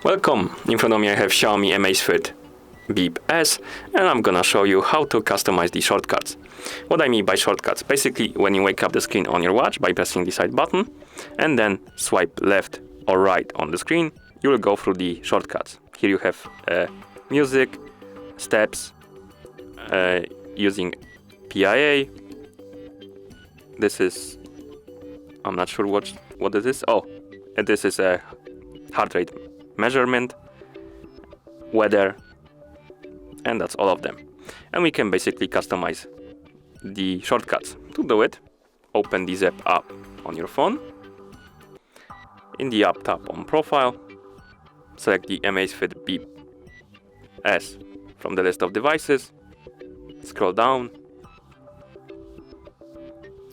Welcome! In front of me I have XIAOMI Amazfit BIP S, and I'm gonna show you how to customize the shortcuts. What I mean by shortcuts, basically when you wake up the screen on your watch by pressing the side button and then swipe left or right on the screen, you will go through the shortcuts. Here you have music, steps, using PIA. This is, I'm not sure what it is. Oh, this is a heart rate measurement, weather, and that's all of them. And we can basically customize the shortcuts. To do it, open the Zap app on your phone. In the app, tap on Profile, select the Amazfit BIP S from the list of devices, scroll down,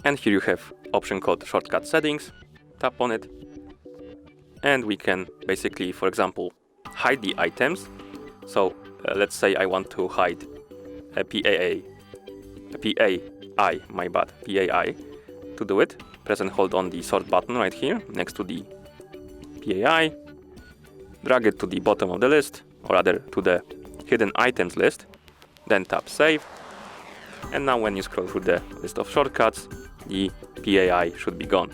and here you have option called Shortcut Settings. Tap on it, and we can basically, for example, hide the items. So let's say I want to hide a PAI. To do it, press and hold on the sort button right here next to the PAI, drag it to the bottom of the list, or rather to the hidden items list, then tap save. And now when you scroll through the list of shortcuts, the PAI should be gone.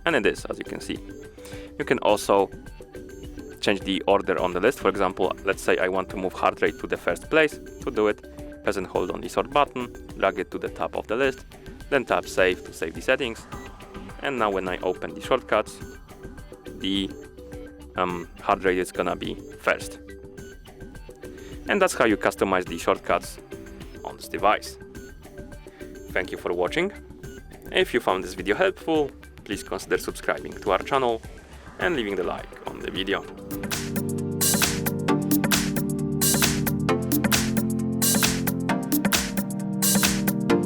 And it is, as you can see. You can also change the order on the list. For example, let's say I want to move heart rate to the first place. To do it, press and hold on the sort button, drag it to the top of the list, then tap save to save the settings. And now when I open the shortcuts, the heart rate is gonna be first. And that's how you customize the shortcuts on this device. Thank you for watching. If you found this video helpful, please consider subscribing to our channel and leaving the like on the video.